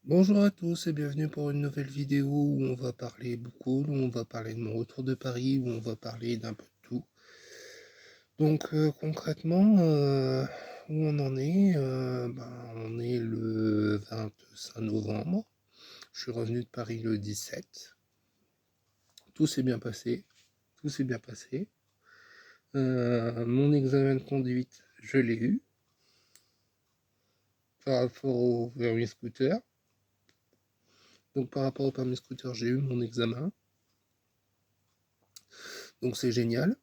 Bonjour à tous et bienvenue pour une nouvelle vidéo où on va parler beaucoup, où on va parler de mon retour de Paris, où on va parler d'un peu de tout. Donc concrètement, où on en est, on est le 25 novembre. Je suis revenu de Paris le 17. Tout s'est bien passé. Tout s'est bien passé. Mon examen de conduite, je l'ai eu par rapport au permis scooter. Donc par rapport au permis scooter, j'ai eu mon examen. Donc c'est génial.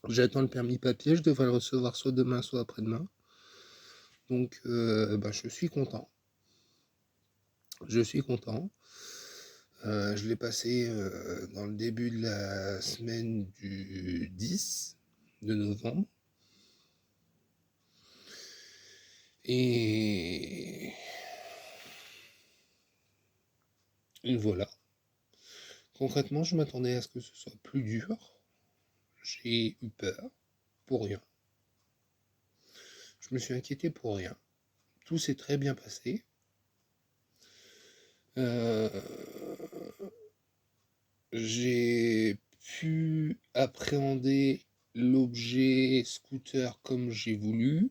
J'attends le permis papier, je devrais le recevoir soit demain, soit après-demain. Donc, je suis content. Je suis content. Je l'ai passé dans le début de la semaine du 10 de novembre. Et, et voilà. Concrètement, je m'attendais à ce que ce soit plus dur. J'ai eu peur pour rien. Je me suis inquiété pour rien. Tout s'est très bien passé. Euh, j'ai pu appréhender l'objet scooter comme j'ai voulu.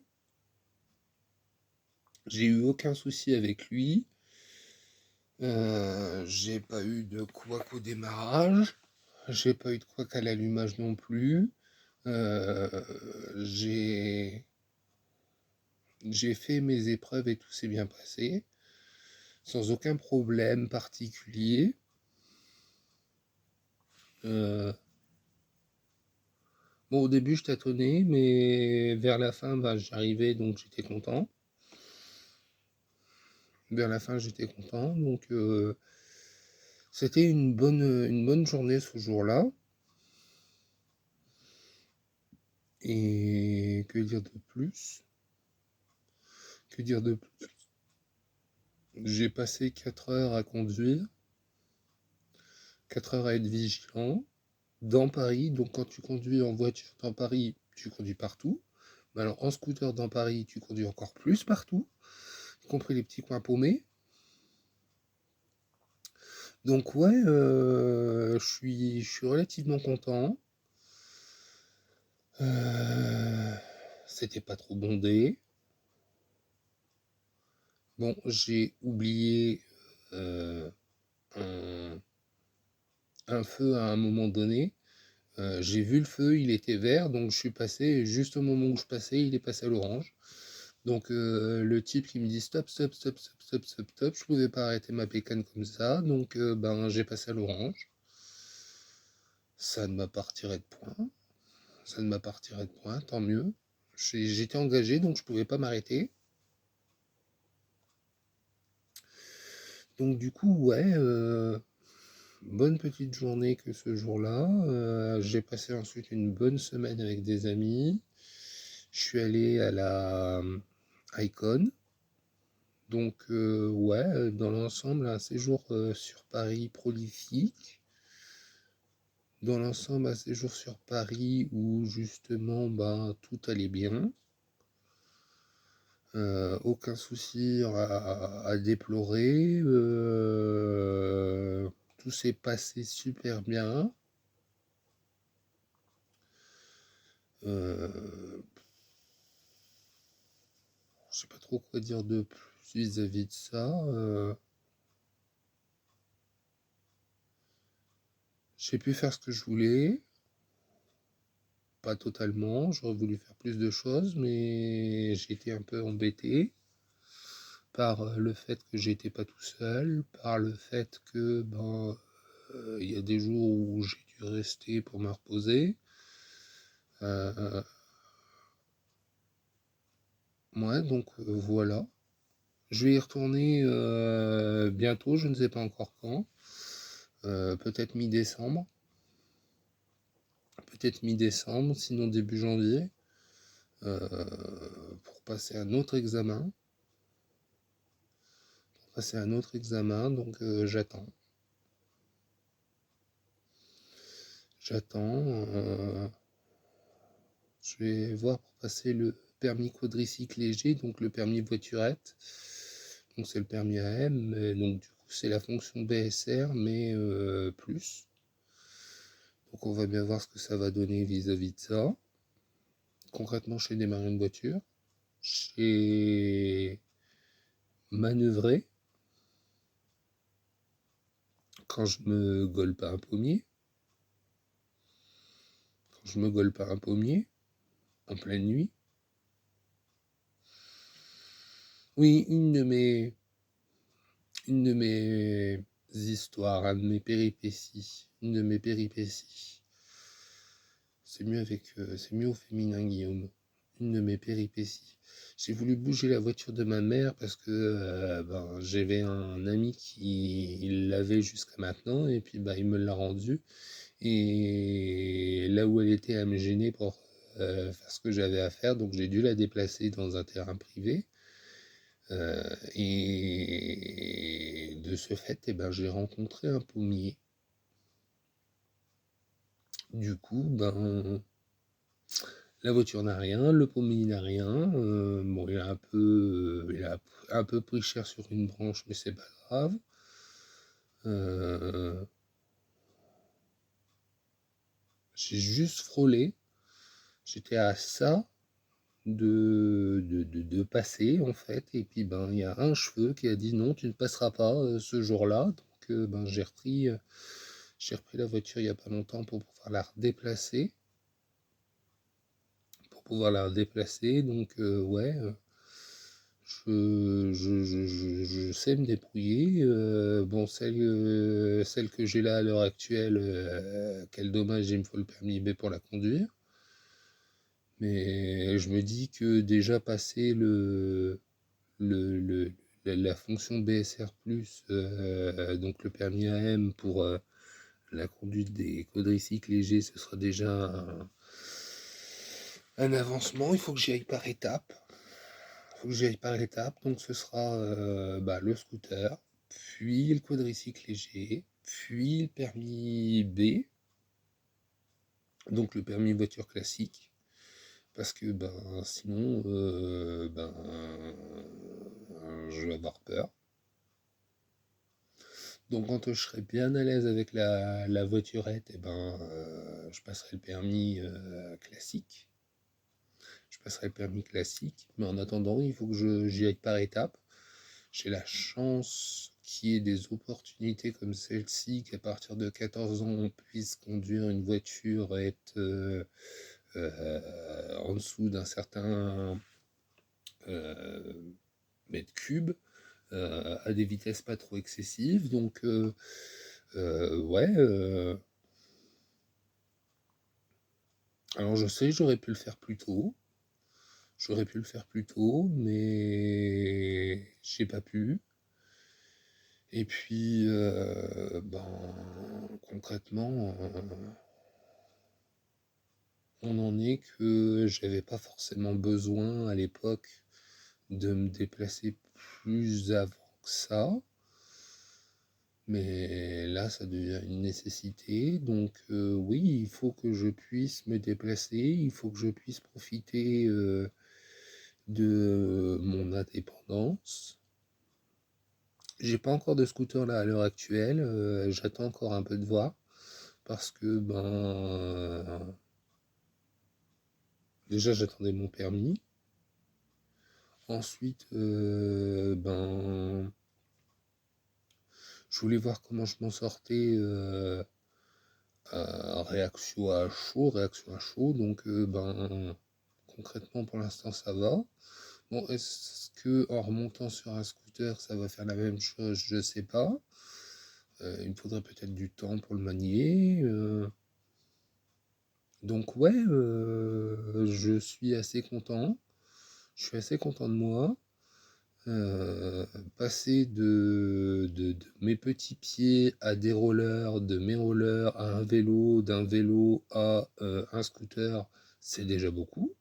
J'ai eu aucun souci avec lui. J'ai pas eu de couac au démarrage. J'ai pas eu de couac à l'allumage non plus. Euh, j'ai j'ai fait mes épreuves et tout s'est bien passé. Sans aucun problème particulier. Euh, bon, au début, je tâtonnais, mais vers la fin, j'arrivais, donc j'étais content. Vers la fin, j'étais content, donc c'était une bonne journée ce jour-là. Et que dire de plus? Que dire de plus? J'ai passé 4 heures à conduire, 4 heures à être vigilant dans Paris. Donc quand tu conduis en voiture dans Paris, tu conduis partout. Mais alors en scooter dans Paris, tu conduis encore plus partout, y compris les petits coins paumés. Donc ouais, je suis relativement content. C'était pas trop bondé. Bon, j'ai oublié euh, un, un feu à un moment donné. J'ai vu le feu, il était vert, donc je suis passé, et juste au moment où je passais, il est passé à l'orange. Donc le type qui me dit stop, stop, stop, stop, stop, stop, stop, je pouvais pas arrêter ma pécane comme ça, donc j'ai passé à l'orange. Ça ne m'a pas retiré de point, ça ne m'a pas retiré de point, tant mieux. J'étais engagé, donc je pouvais pas m'arrêter. Donc du coup, ouais, bonne petite journée que ce jour-là. J'ai passé ensuite une bonne semaine avec des amis. Je suis allé à la Icon. Donc ouais, dans l'ensemble, un séjour sur Paris prolifique. Dans l'ensemble, un séjour sur Paris où justement tout allait bien. Aucun souci à déplorer. Tout s'est passé super bien. Je sais pas trop quoi dire de plus vis-à-vis de ça. J'ai pu faire ce que je voulais. Pas totalement. J'aurais voulu faire plus de choses, mais j'ai été un peu embêté par le fait que j'étais pas tout seul, par le fait que il y a des jours où j'ai dû rester pour me reposer. Euh, ouais, donc voilà. Je vais y retourner bientôt, je ne sais pas encore quand. Peut-être mi-décembre. Peut-être mi-décembre, sinon début janvier. euh, pour passer un autre examen. Passer un autre examen, donc j'attends. J'attends. Je vais voir pour passer le permis quadricycle léger, donc le permis voiturette. Donc c'est le permis AM, mais donc du coup c'est la fonction BSR, mais plus. Donc on va bien voir ce que ça va donner vis-à-vis de ça. Concrètement, je sais démarrer une voiture, j'ai manœuvré quand je me gole pas un pommier, en pleine nuit. Oui, une de mes histoires, une de mes péripéties. C'est mieux au féminin, Guillaume. Une de mes péripéties. J'ai voulu bouger la voiture de ma mère parce que j'avais un ami qui l'avait jusqu'à maintenant et puis il me l'a rendu. Et là où elle était, à me gêner pour faire ce que j'avais à faire, donc j'ai dû la déplacer dans un terrain privé. Et de ce fait, j'ai rencontré un pommier. Du coup, la voiture n'a rien, le pommier n'a rien. Bon, il a un peu pris cher sur une branche, mais c'est pas grave. J'ai juste frôlé. J'étais à ça de passer, en fait. Et puis, il y a un cheveu qui a dit non, tu ne passeras pas ce jour-là. Donc, j'ai repris la voiture il n'y a pas longtemps pour pouvoir la redéplacer. Donc, ouais. Je sais me débrouiller. Bon, celle que j'ai là à l'heure actuelle, quel dommage, il me faut le permis B pour la conduire. Mais je me dis que déjà passer la fonction BSR+, donc le permis AM pour la conduite des quadricycles légers, ce sera déjà un avancement. Il faut que j'y aille par étapes. Donc ce sera le scooter, puis le quadricycle léger, puis le permis B, donc le permis voiture classique, parce que sinon je vais avoir peur. Donc quand je serai bien à l'aise avec la voiturette, je passerai le permis classique. Mais en attendant, il faut que j'y aille par étapes. J'ai la chance qu'il y ait des opportunités comme celle-ci, qu'à partir de 14 ans, on puisse conduire une voiture et être en dessous d'un certain mètre cube, à des vitesses pas trop excessives. Donc, ouais. Alors, je sais, j'aurais pu le faire plus tôt. Mais j'ai pas pu. Et puis, concrètement, on en est que j'avais pas forcément besoin à l'époque de me déplacer plus avant que ça. Mais là, ça devient une nécessité. Donc, oui, il faut que je puisse me déplacer, il faut que je puisse profiter de mon indépendance. J'ai pas encore de scooter là à l'heure actuelle, j'attends encore un peu de voir parce que déjà j'attendais mon permis. Ensuite, je voulais voir comment je m'en sortais réaction à chaud. Donc, concrètement pour l'instant ça va. Bon, est-ce que en remontant sur un scooter ça va faire la même chose? Je sais pas. Il me faudrait peut-être du temps pour le manier. Donc ouais, je suis assez content. Je suis assez content de moi. Passer de mes petits pieds à des rollers, de mes rollers à un vélo, d'un vélo à un scooter, c'est déjà beaucoup.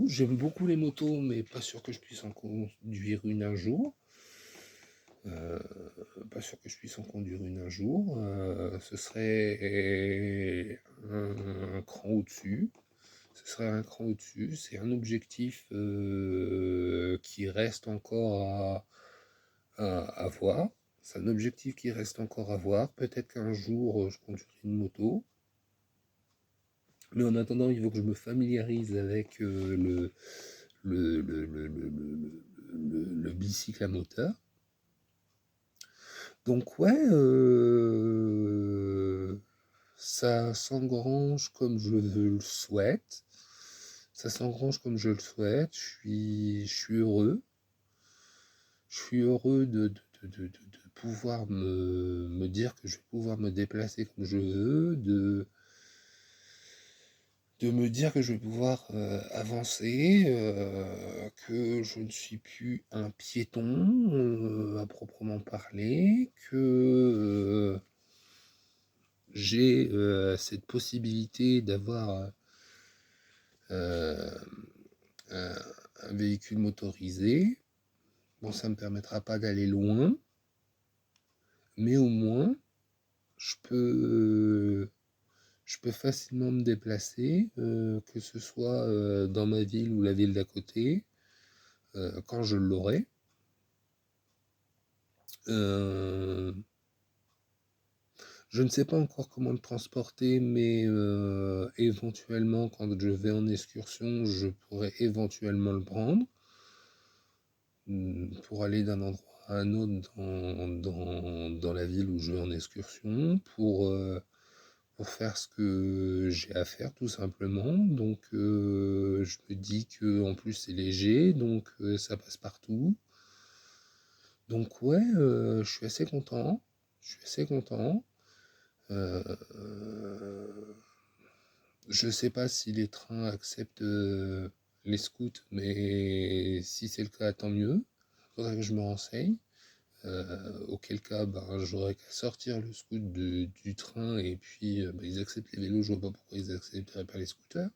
J'aime beaucoup les motos, mais pas sûr que je puisse en conduire une un jour. Ce serait un cran au-dessus. ce serait un cran au-dessus. C'est un objectif qui reste encore à voir. C'est un objectif qui reste encore à voir. Peut-être qu'un jour, je conduirai une moto. Mais en attendant, il faut que je me familiarise avec le bicycle à moteur. Donc ouais, ça s'engrange comme je le souhaite. Ça s'engrange comme je le souhaite. Je suis heureux. Je suis heureux de pouvoir me dire que je vais pouvoir me déplacer comme je veux, de me dire que je vais pouvoir avancer, que je ne suis plus un piéton à proprement parler, que j'ai cette possibilité d'avoir euh, un, un véhicule motorisé. Bon, ça ne me permettra pas d'aller loin, mais au moins, je peux, je peux facilement me déplacer, que ce soit dans ma ville ou la ville d'à côté, quand je l'aurai. Je ne sais pas encore comment le transporter, mais éventuellement, quand je vais en excursion, je pourrais éventuellement le prendre pour aller d'un endroit à un autre dans la ville où je vais en excursion, pour faire ce que j'ai à faire tout simplement. Donc je me dis que en plus c'est léger, donc ça passe partout. Donc ouais, je suis assez content. Je suis assez content. Euh, je sais pas si les trains acceptent les scouts, mais si c'est le cas, tant mieux. Faudrait que je me renseigne. Auquel cas, ben, j'aurais qu'à sortir le scoot du train et puis ben, ils acceptent les vélos, je vois pas pourquoi ils accepteraient pas les scooters.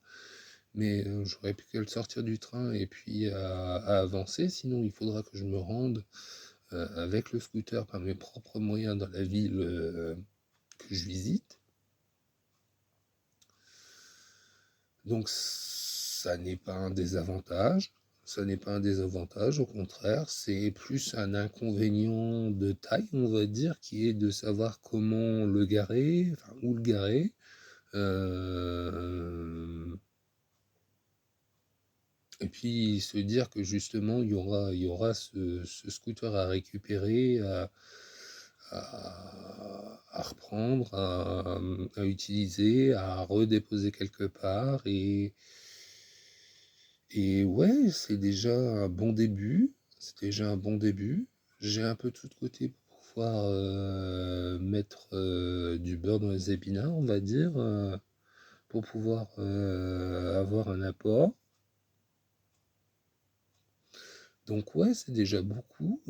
Mais j'aurais plus qu'à le sortir du train et puis à avancer, sinon il faudra que je me rende avec le scooter par mes propres moyens dans la ville que je visite. Donc ça n'est pas un désavantage. Ça n'est pas un désavantage, au contraire, c'est plus un inconvénient de taille, on va dire, qui est de savoir comment le garer, enfin où le garer. Et puis se dire que justement il y aura ce scooter à récupérer, à reprendre, à utiliser, à redéposer quelque part. Et ouais, c'est déjà un bon début. C'est déjà un bon début. J'ai un peu tout de côté pour pouvoir mettre du beurre dans les épinards, on va dire, pour pouvoir avoir un apport. Donc ouais, c'est déjà beaucoup.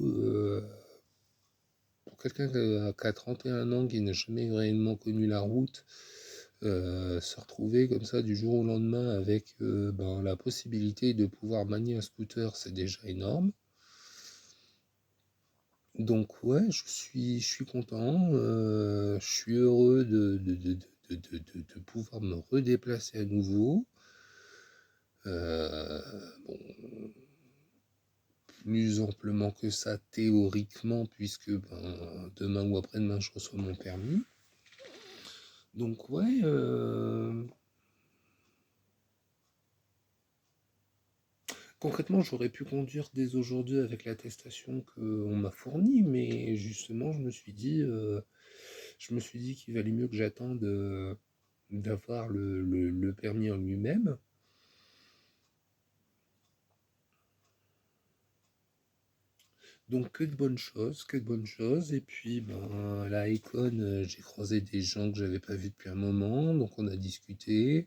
Pour quelqu'un qui a 31 ans, qui n'a jamais réellement connu la route, se retrouver comme ça du jour au lendemain avec ben, la possibilité de pouvoir manier un scooter, c'est déjà énorme. Donc ouais, je suis content, je suis heureux de pouvoir me redéplacer à nouveau. Bon, plus amplement que ça théoriquement, puisque ben, demain ou après-demain, je reçois mon permis. Donc ouais, concrètement, j'aurais pu conduire dès aujourd'hui avec l'attestation qu'on m'a fournie, mais justement, je me suis dit qu'il valait mieux que j'attende d'avoir le permis en lui-même. Donc que de bonnes choses, que de bonnes choses. Et puis ben, à la Econ, j'ai croisé des gens que j'avais pas vus depuis un moment, donc on a discuté.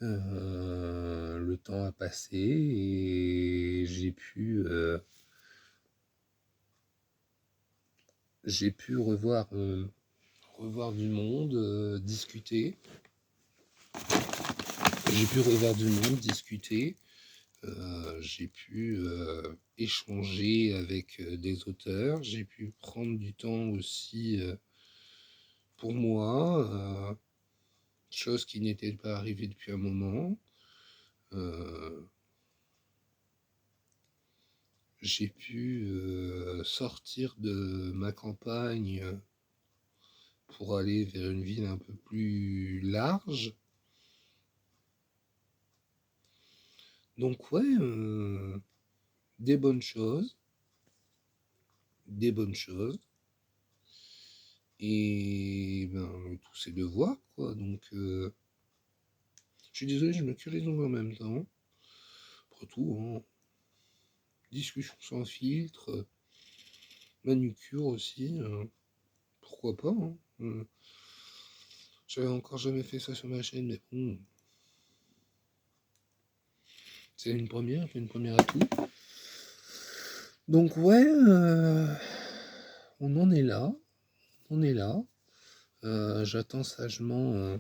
Le temps a passé et j'ai pu revoir du monde, discuter. J'ai pu revoir du monde, discuter. J'ai pu échanger avec des auteurs. J'ai pu prendre du temps aussi pour moi, chose qui n'était pas arrivée depuis un moment. euh, j'ai pu sortir de ma campagne pour aller vers une ville un peu plus large. Donc ouais, des bonnes choses, des bonnes choses. Et ben, tous ces devoirs, quoi. Donc, je suis désolé, je me cure les ongles en même temps. Après tout, hein, discussion sans filtre, manucure aussi, pourquoi pas, hein. J'avais encore jamais fait ça sur ma chaîne, mais bon, c'est une première à tout. Donc ouais, on en est là, on est là. J'attends sagement,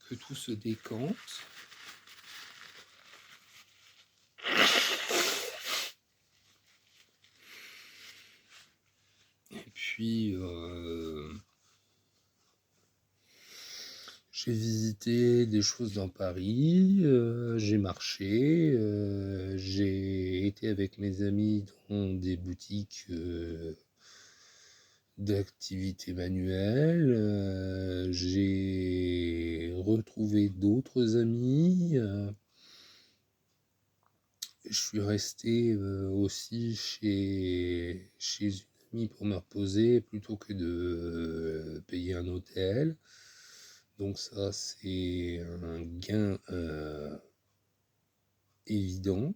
que tout se décante. Et puis, j'ai visité des choses dans Paris, j'ai marché, j'ai été avec mes amis dans des boutiques d'activités manuelles, j'ai retrouvé d'autres amis, je suis resté aussi chez une amie pour me reposer plutôt que de payer un hôtel. Donc ça, c'est un gain évident.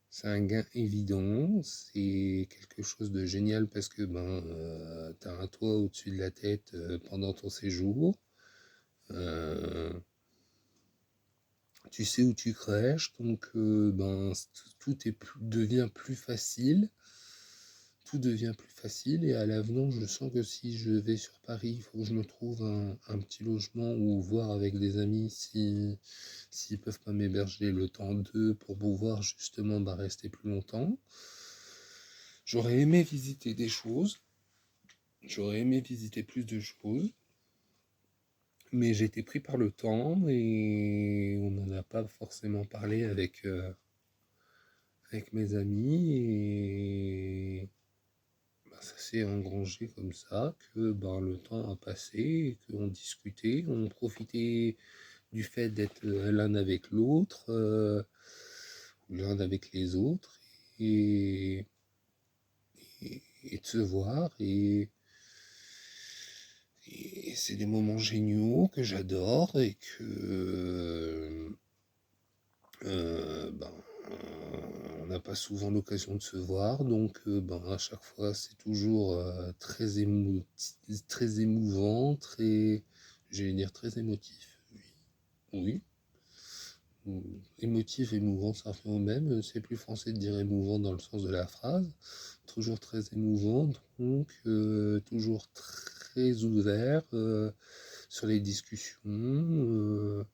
C'est un gain évident. C'est quelque chose de génial parce que tu as un toit au-dessus de la tête pendant ton séjour. Tu sais où tu crèches, donc tout devient plus facile. Tout devient plus facile et à l'avenant, je sens que si je vais sur Paris, il faut que je me trouve un petit logement ou voir avec des amis s'ils peuvent pas m'héberger le temps d'eux pour pouvoir justement rester plus longtemps. J'aurais aimé visiter des choses, j'aurais aimé visiter plus de choses, mais j'étais pris par le temps et on n'en a pas forcément parlé avec mes amis et ça s'est engrangé comme ça, que le temps a passé, et qu'on discutait, on profitait du fait d'être l'un avec l'autre, l'un avec les autres, et, et de se voir, et c'est des moments géniaux que j'adore, et que ben, on n'a pas souvent l'occasion de se voir, donc à chaque fois c'est toujours très émouvant, j'allais dire très émotif. Oui, émotif, émouvant, ça revient au même. C'est plus français de dire émouvant dans le sens de la phrase. Toujours très émouvant, donc toujours très ouvert sur les discussions.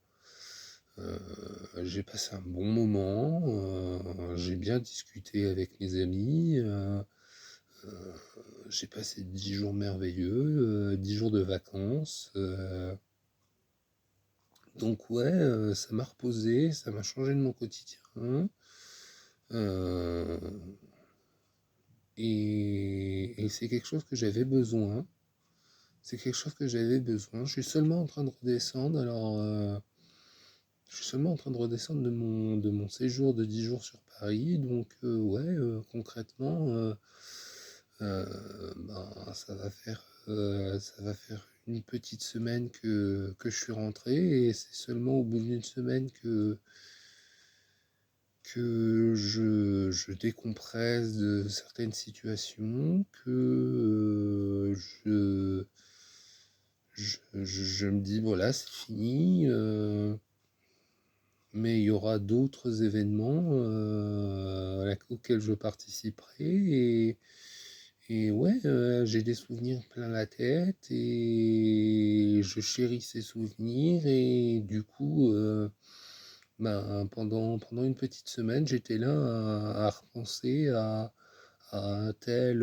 J'ai passé un bon moment, j'ai bien discuté avec mes amis, j'ai passé 10 jours merveilleux, 10 jours de vacances. Donc ouais, ça m'a reposé, ça m'a changé de mon quotidien. euh, et c'est quelque chose que j'avais besoin. C'est quelque chose que j'avais besoin. Je suis seulement en train de redescendre, je suis seulement en train de redescendre de mon séjour de 10 jours sur Paris, donc concrètement, ça va faire une petite semaine que je suis rentré, et c'est seulement au bout d'une semaine que je décompresse de certaines situations, que je me dis, voilà, c'est fini. Mais il y aura d'autres événements auxquels je participerai, et ouais, j'ai des souvenirs plein la tête et je chéris ces souvenirs, et du coup, pendant une petite semaine, j'étais là à repenser un tel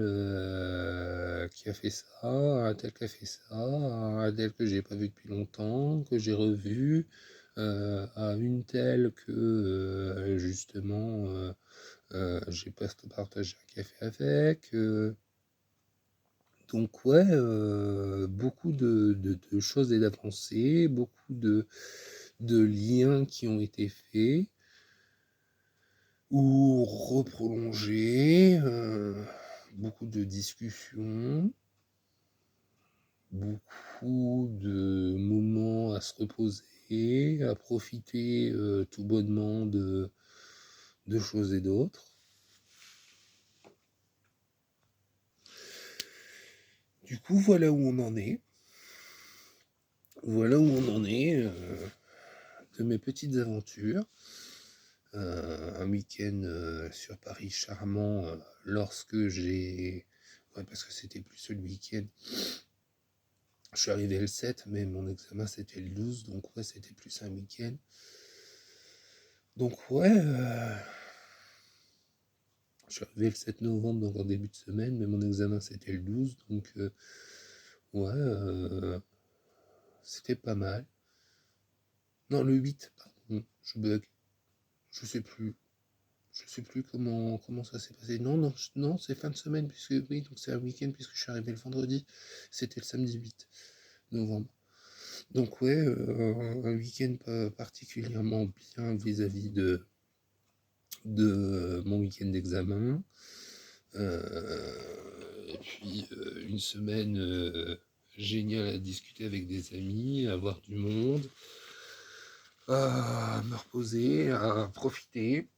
qui a fait ça, un tel qui a fait ça, un tel que j'ai pas vu depuis longtemps, que j'ai revu, à une telle que justement j'ai pas partagé un café avec. Donc ouais, beaucoup de choses et d'avancées, beaucoup de liens qui ont été faits ou reprolongés, beaucoup de discussions, beaucoup de moments à se reposer, à profiter tout bonnement de choses et d'autres. Du coup, voilà où on en est. Voilà où on en est de mes petites aventures. Un week-end sur Paris charmant lorsque j'ai... Ouais, parce que c'était plus le week-end. Je suis arrivé le 7, mais mon examen c'était le 12, donc ouais, c'était plus un week-end. Donc ouais, je suis arrivé le 7 novembre, donc en début de semaine, mais mon examen c'était le 12, donc ouais, c'était pas mal. Non, le 8, pardon, je bug. Je sais plus. Je sais plus comment ça s'est passé. Non, c'est fin de semaine, puisque oui, donc c'est un week-end, puisque je suis arrivé le vendredi. C'était le samedi 8 novembre. Donc ouais, un week-end particulièrement bien vis-à-vis de mon week-end d'examen. Et puis une semaine géniale à discuter avec des amis, à voir du monde, à me reposer, à profiter.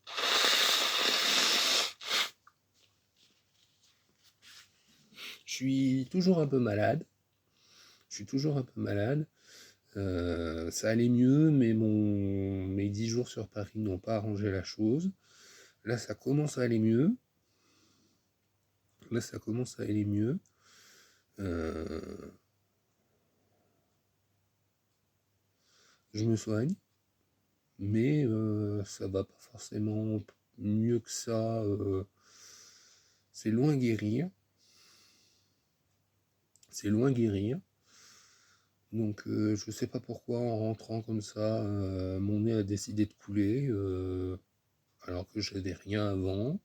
Je suis toujours un peu malade. Ça allait mieux, mais mes 10 jours sur Paris n'ont pas arrangé la chose. Là, ça commence à aller mieux. Je me soigne, mais ça va pas forcément mieux que ça. C'est loin guérir. Donc je sais pas pourquoi en rentrant comme ça, mon nez a décidé de couler, alors que je n'avais rien avant.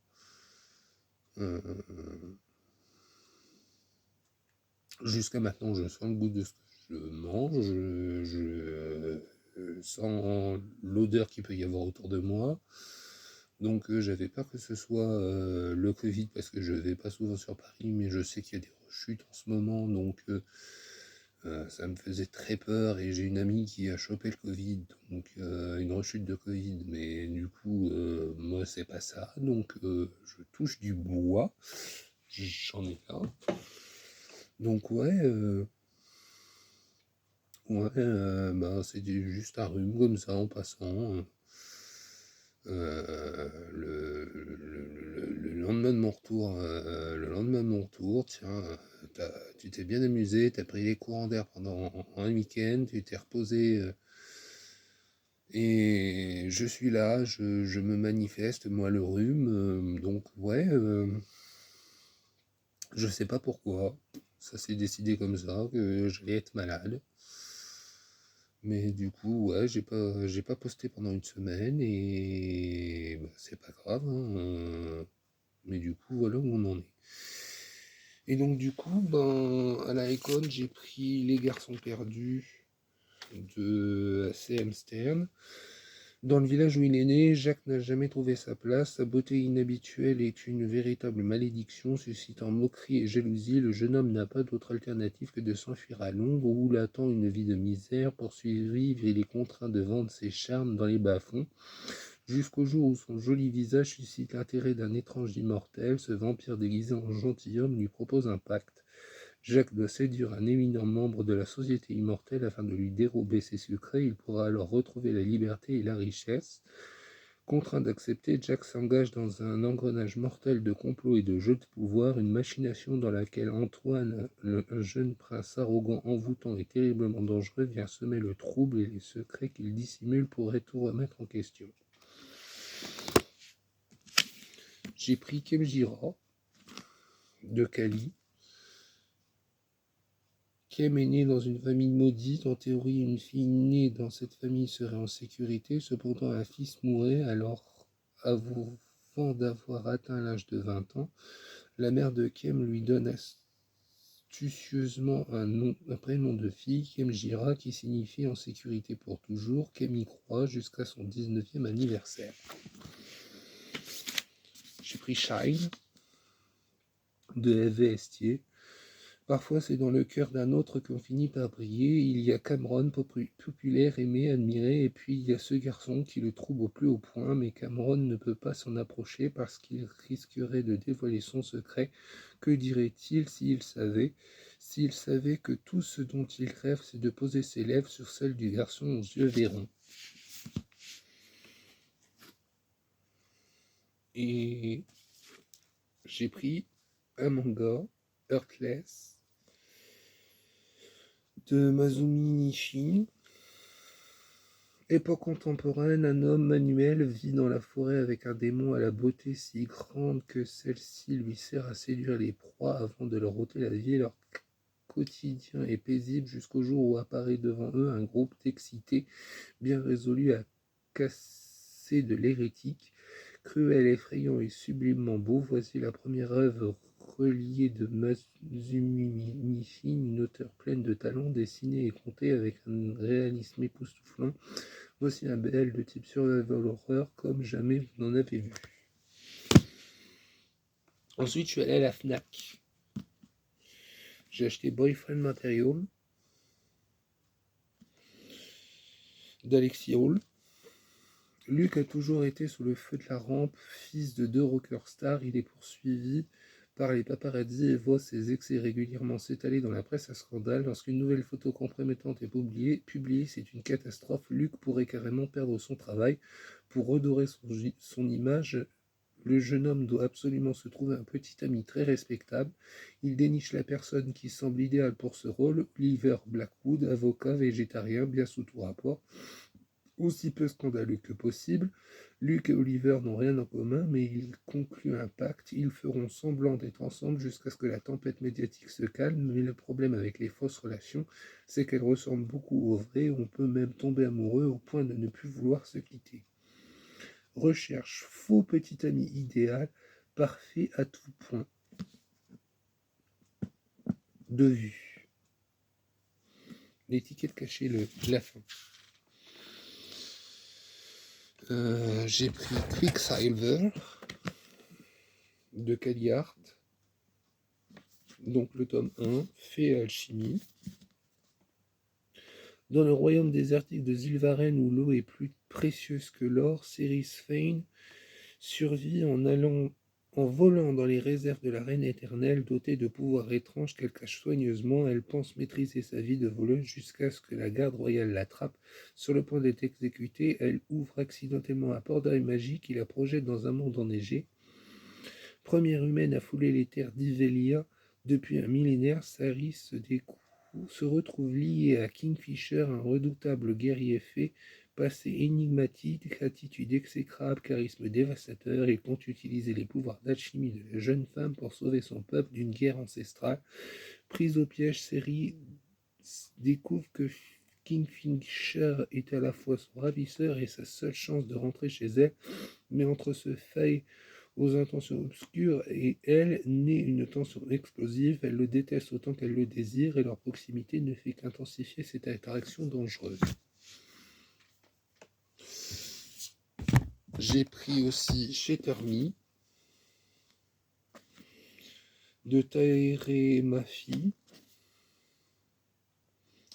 Jusqu'à maintenant, je sens le goût de ce que je mange, je sens l'odeur qu'il peut y avoir autour de moi. Donc j'avais peur que ce soit le Covid, parce que je vais pas souvent sur Paris, mais je sais qu'il y a des rechutes en ce moment, donc ça me faisait très peur, et j'ai une amie qui a chopé le Covid, donc une rechute de Covid, mais du coup, moi c'est pas ça, donc je touche du bois, j'en ai là. Donc ouais, bah, c'était juste un rhume comme ça en passant. Le lendemain de mon retour, tiens, tu t'es bien amusé, t'as pris les courants d'air pendant un week-end, tu t'es reposé, et je suis là, je me manifeste, moi, le rhume, donc ouais, je sais pas pourquoi, ça s'est décidé comme ça, que j'allais être malade. Mais du coup, ouais, j'ai pas posté pendant une semaine, et bah, c'est pas grave, hein, mais du coup, voilà où on en est. Et donc, du coup, ben, à la école, j'ai pris Les Garçons Perdus de C.M. Stern. Dans le village où il est né, Jacques n'a jamais trouvé sa place. Sa beauté inhabituelle est une véritable malédiction, suscitant moquerie et jalousie. Le jeune homme n'a pas d'autre alternative que de s'enfuir à Londres, où l'attend une vie de misère. Pour survivre, il est contraint de vendre ses charmes dans les bas-fonds, jusqu'au jour où son joli visage suscite l'intérêt d'un étrange immortel. Ce vampire déguisé en gentilhomme lui propose un pacte. Jacques doit séduire un éminent membre de la société immortelle afin de lui dérober ses secrets. Il pourra alors retrouver la liberté et la richesse. Contraint d'accepter, Jack s'engage dans un engrenage mortel de complots et de jeux de pouvoir, une machination dans laquelle Antoine, un jeune prince arrogant, envoûtant et terriblement dangereux, vient semer le trouble, et les secrets qu'il dissimule pourraient tout remettre en question. J'ai pris Kemjira, de Kali. Kem est né dans une famille maudite. En théorie, une fille née dans cette famille serait en sécurité. Cependant, un fils mourait alors avant d'avoir atteint l'âge de 20 ans. La mère de Kem lui donne astucieusement un prénom de fille, Kemjira, qui signifie en sécurité pour toujours. Kem y croit jusqu'à son 19e anniversaire. J'ai pris Shine de Hervé Estier. Parfois, c'est dans le cœur d'un autre qu'on finit par briller. Il y a Cameron, populaire, aimé, admiré, et puis il y a ce garçon qui le trouve au plus haut point, mais Cameron ne peut pas s'en approcher parce qu'il risquerait de dévoiler son secret. Que dirait-il s'il savait que tout ce dont il rêve, c'est de poser ses lèvres sur celles du garçon aux yeux verrons. Et j'ai pris un manga, Heartless, de Masumi Nishin. Époque contemporaine, un homme manuel vit dans la forêt avec un démon à la beauté si grande que celle-ci lui sert à séduire les proies avant de leur ôter la vie. Leur quotidien est paisible jusqu'au jour où apparaît devant eux un groupe d'excités bien résolus à casser de l'hérétique. Cruel, effrayant et sublimement beau, voici la première œuvre reliée de Masumi Nishin, une auteure pleine de talent, dessinée et contée avec un réalisme époustouflant. Voici un BL de type survival horror comme jamais vous n'en avez vu. Ensuite, je suis allé à la Fnac. J'ai acheté Boyfriend Material d'Alexis Hall. Luc a toujours été sous le feu de la rampe. Fils de 2 rockers stars, il est poursuivi par les paparazzi et voit ses excès régulièrement s'étaler dans la presse à scandale. Lorsqu'une nouvelle photo compromettante est publiée, c'est une catastrophe. Luc pourrait carrément perdre son travail. Pour redorer son image, le jeune homme doit absolument se trouver un petit ami très respectable. Il déniche la personne qui semble idéale pour ce rôle, Oliver Blackwood, avocat végétarien, bien sous tout rapport, aussi peu scandaleux que possible. Luc et Oliver n'ont rien en commun, mais ils concluent un pacte. Ils feront semblant d'être ensemble jusqu'à ce que la tempête médiatique se calme. Mais le problème avec les fausses relations, c'est qu'elles ressemblent beaucoup aux vraies. On peut même tomber amoureux au point de ne plus vouloir se quitter. Recherche faux petit ami idéal, parfait à tout point de vue. L'étiquette cachée, la fin. J'ai pris Quicksilver de Cagliart, donc le tome 1, Fée et alchimie. Dans le royaume désertique de Zilvaren où l'eau est plus précieuse que l'or, Ceres Fane survit en volant dans les réserves de la reine éternelle. Dotée de pouvoirs étranges qu'elle cache soigneusement, elle pense maîtriser sa vie de voleuse jusqu'à ce que la garde royale l'attrape. Sur le point d'être exécutée, elle ouvre accidentellement un portail magique qui la projette dans un monde enneigé. Première humaine à fouler les terres d'Ivelia depuis un millénaire, Saris se retrouve liée à Kingfisher, un redoutable guerrier fée, passé énigmatique, attitude exécrable, charisme dévastateur. Il compte utiliser les pouvoirs d'alchimie de la jeune femme pour sauver son peuple d'une guerre ancestrale. Prise au piège, Ceres découvre que Kingfisher est à la fois son ravisseur et sa seule chance de rentrer chez elle. Mais entre ce faille aux intentions obscures et elle naît une tension explosive. Elle le déteste autant qu'elle le désire et leur proximité ne fait qu'intensifier cette interaction dangereuse. J'ai pris aussi Shatter Me de Tahereh Mafi.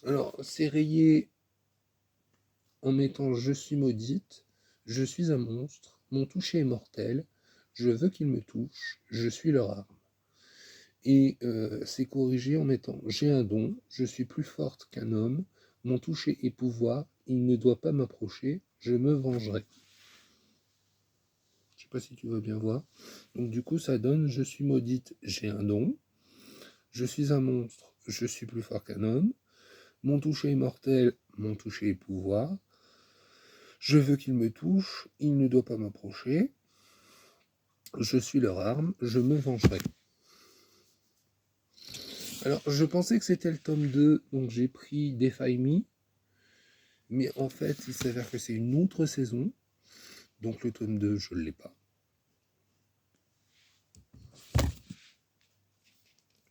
Alors, c'est rayé en mettant Je suis maudite, je suis un monstre, mon toucher est mortel, je veux qu'il me touche, je suis leur arme. Et c'est corrigé en mettant j'ai un don, je suis plus forte qu'un homme, mon toucher est pouvoir, il ne doit pas m'approcher, je me vengerai. Je sais pas si tu veux bien voir. Donc du coup ça donne je suis maudite, j'ai un don, je suis un monstre, je suis plus fort qu'un homme, mon toucher est mortel, mon toucher est pouvoir, je veux qu'il me touche, il ne doit pas m'approcher, je suis leur arme, je me vengerai. Alors, je pensais que c'était le tome 2, donc j'ai pris Defy Me, mais en fait, il s'avère que c'est une autre saison, donc le tome 2, je ne l'ai pas.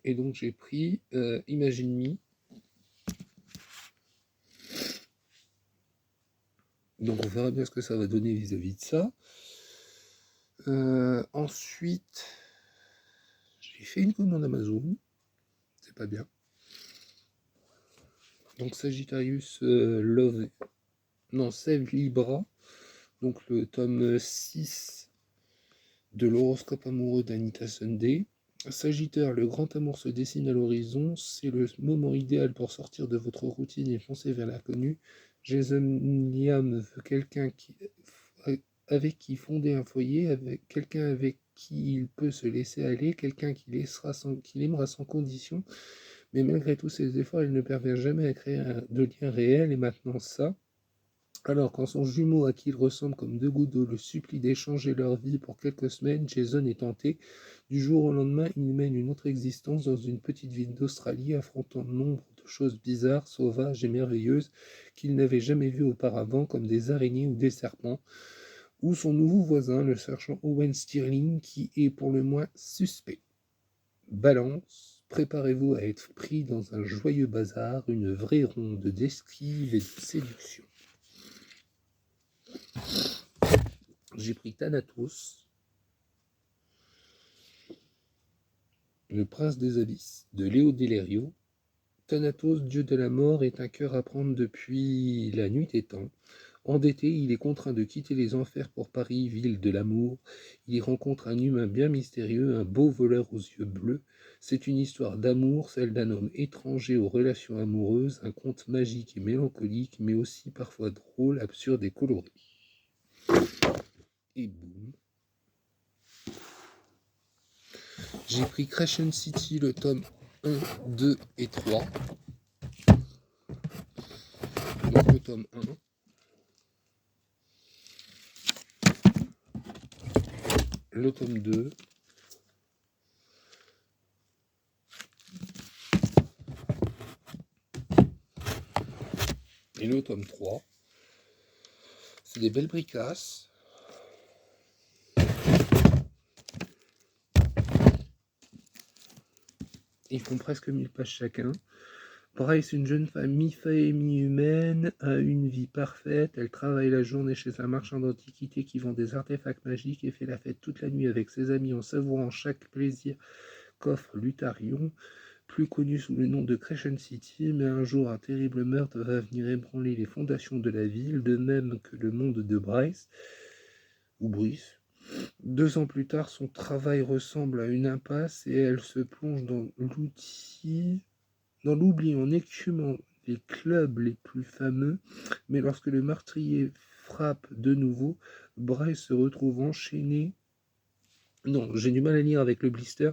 Et donc j'ai pris Imagine Me. Donc on verra bien ce que ça va donner vis-à-vis de ça. Ensuite, j'ai fait une commande Amazon. C'est pas bien. Donc Sagittarius Love. Non, Save Libra. Donc le tome 6 de l'horoscope amoureux d'Anita Sunday. Sagittaire, le grand amour se dessine à l'horizon. C'est le moment idéal pour sortir de votre routine et foncer vers l'inconnu. Jason Liam veut quelqu'un avec qui fonder un foyer, avec quelqu'un avec qui il peut se laisser aller, quelqu'un qu'il aimera sans condition. Mais malgré tous ses efforts, il ne parvient jamais à créer de lien réel. Et maintenant ça. Alors, quand son jumeau à qui il ressemble comme deux gouttes d'eau le supplie d'échanger leur vie pour quelques semaines, Jason est tenté. Du jour au lendemain, il mène une autre existence dans une petite ville d'Australie, affrontant nombre de choses bizarres, sauvages et merveilleuses qu'il n'avait jamais vues auparavant, comme des araignées ou des serpents, ou son nouveau voisin, le sergent Owen Stirling, qui est pour le moins suspect. Balance, préparez-vous à être pris dans un joyeux bazar, une vraie ronde d'esquive et de séduction. J'ai pris Thanatos, le prince des abysses, de Léo Delerio. Thanatos, dieu de la mort, est un cœur à prendre depuis la nuit des temps. Endetté, il est contraint de quitter les enfers pour Paris, ville de l'amour. Il y rencontre un humain bien mystérieux, un beau voleur aux yeux bleus. C'est une histoire d'amour, celle d'un homme étranger aux relations amoureuses, un conte magique et mélancolique, mais aussi parfois drôle, absurde et coloré. Et boum. J'ai pris Crescent City, le tome 1, 2 et 3. Donc le tome 1. Le tome 2. Et le tome 3. C'est des belles bricasses. Ils font presque 1000 pages chacun. Bryce, une jeune femme mi-fée et mi-humaine, a une vie parfaite. Elle travaille la journée chez un marchand d'antiquités qui vend des artefacts magiques et fait la fête toute la nuit avec ses amis en savourant chaque plaisir qu'offre Lutarion, plus connu sous le nom de Crescent City. Mais un jour, un terrible meurtre va venir ébranler les fondations de la ville, de même que le monde de Bryce, ou Brice. 2 ans plus tard, son travail ressemble à une impasse et elle se plonge dans l'oubli en écumant les clubs les plus fameux. Mais lorsque le meurtrier frappe de nouveau, Bryce se retrouve enchaîné. Non, j'ai du mal à lire avec le blister.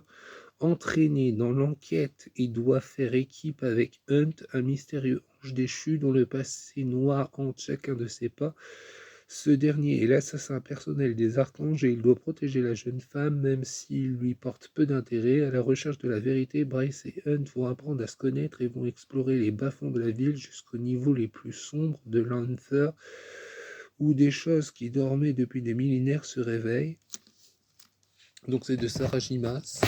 Entraîné dans l'enquête et doit faire équipe avec Hunt, un mystérieux ange déchu dont le passé noir hante chacun de ses pas. Ce dernier est l'assassin personnel des archanges et il doit protéger la jeune femme, même s'il lui porte peu d'intérêt. À la recherche de la vérité, Bryce et Hunt vont apprendre à se connaître et vont explorer les bas-fonds de la ville jusqu'aux niveaux les plus sombres de l'Anther, où des choses qui dormaient depuis des millénaires se réveillent. Donc c'est de Sarah Gimas.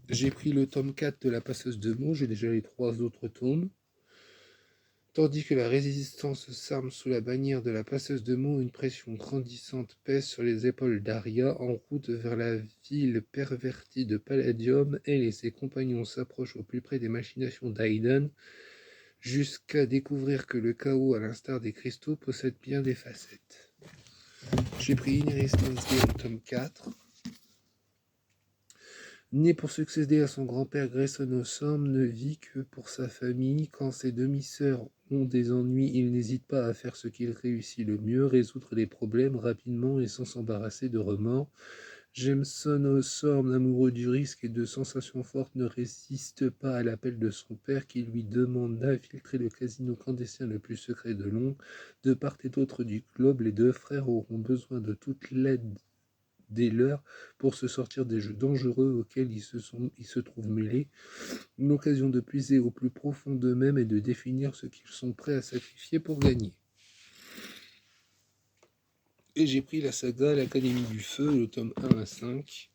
J'ai pris le tome 4 de La Passeuse de mots, j'ai déjà les 3 autres tomes. Tandis que la résistance s'arme sous la bannière de la passeuse de mots, une pression grandissante pèse sur les épaules d'Aria. En route vers la ville pervertie de Palladium, elle et ses compagnons s'approchent au plus près des machinations d'Aiden, jusqu'à découvrir que le chaos, à l'instar des cristaux, possède bien des facettes. J'ai pris Inheritance Game tome 4. Né pour succéder à son grand-père, Grayson O'Sorm ne vit que pour sa famille. Quand ses demi-sœurs ont des ennuis, il n'hésite pas à faire ce qu'il réussit le mieux, résoudre des problèmes rapidement et sans s'embarrasser de remords. Jameson O'Sorm, amoureux du risque et de sensations fortes, ne résiste pas à l'appel de son père qui lui demande d'infiltrer le casino clandestin le plus secret de Londres. De part et d'autre du globe, les deux frères auront besoin de toute l'aide des leurs pour se sortir des jeux dangereux auxquels ils se trouvent mêlés, une occasion de puiser au plus profond d'eux-mêmes et de définir ce qu'ils sont prêts à sacrifier pour gagner. Et j'ai pris la saga L'Académie du Feu, le tome 1 à 5.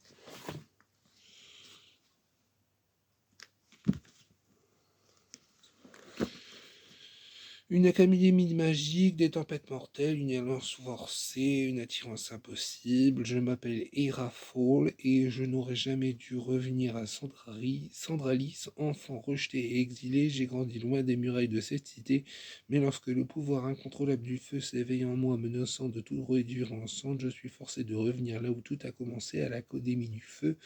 Une académie magique, des tempêtes mortelles, une alliance forcée, une attirance impossible. Je m'appelle Eira Fall et je n'aurais jamais dû revenir à Sandralis, enfant rejeté et exilé. J'ai grandi loin des murailles de cette cité, mais lorsque le pouvoir incontrôlable du feu s'éveille en moi, menaçant de tout réduire en cendres, je suis forcé de revenir là où tout a commencé, à l'Académie du Feu,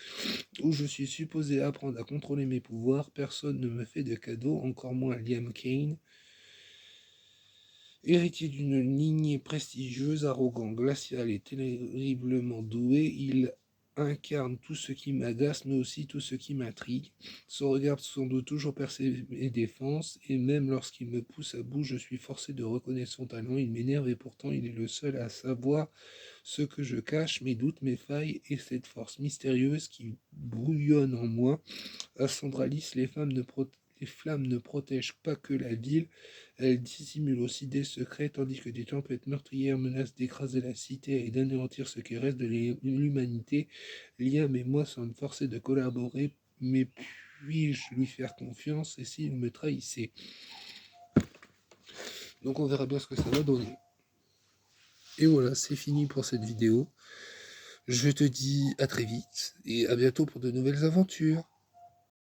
où je suis supposé apprendre à contrôler mes pouvoirs. Personne ne me fait de cadeaux, encore moins Liam Kane. Héritier d'une lignée prestigieuse, arrogant, glacial et terriblement doué, il incarne tout ce qui m'agace, mais aussi tout ce qui m'intrigue. Son regard semble toujours percer mes défenses, et même lorsqu'il me pousse à bout, je suis forcé de reconnaître son talent. Il m'énerve et pourtant il est le seul à savoir ce que je cache, mes doutes, mes failles et cette force mystérieuse qui brouillonne en moi. À Sandralis, les flammes ne protègent pas que la ville, elles dissimulent aussi des secrets, tandis que des tempêtes meurtrières menacent d'écraser la cité et d'anéantir ce qui reste de l'humanité. Liam et moi sommes forcés de collaborer, mais puis-je lui faire confiance, et s'il me trahissait? Donc on verra bien ce que ça va donner. Et voilà, c'est fini pour cette vidéo. Je te dis à très vite et à bientôt pour de nouvelles aventures.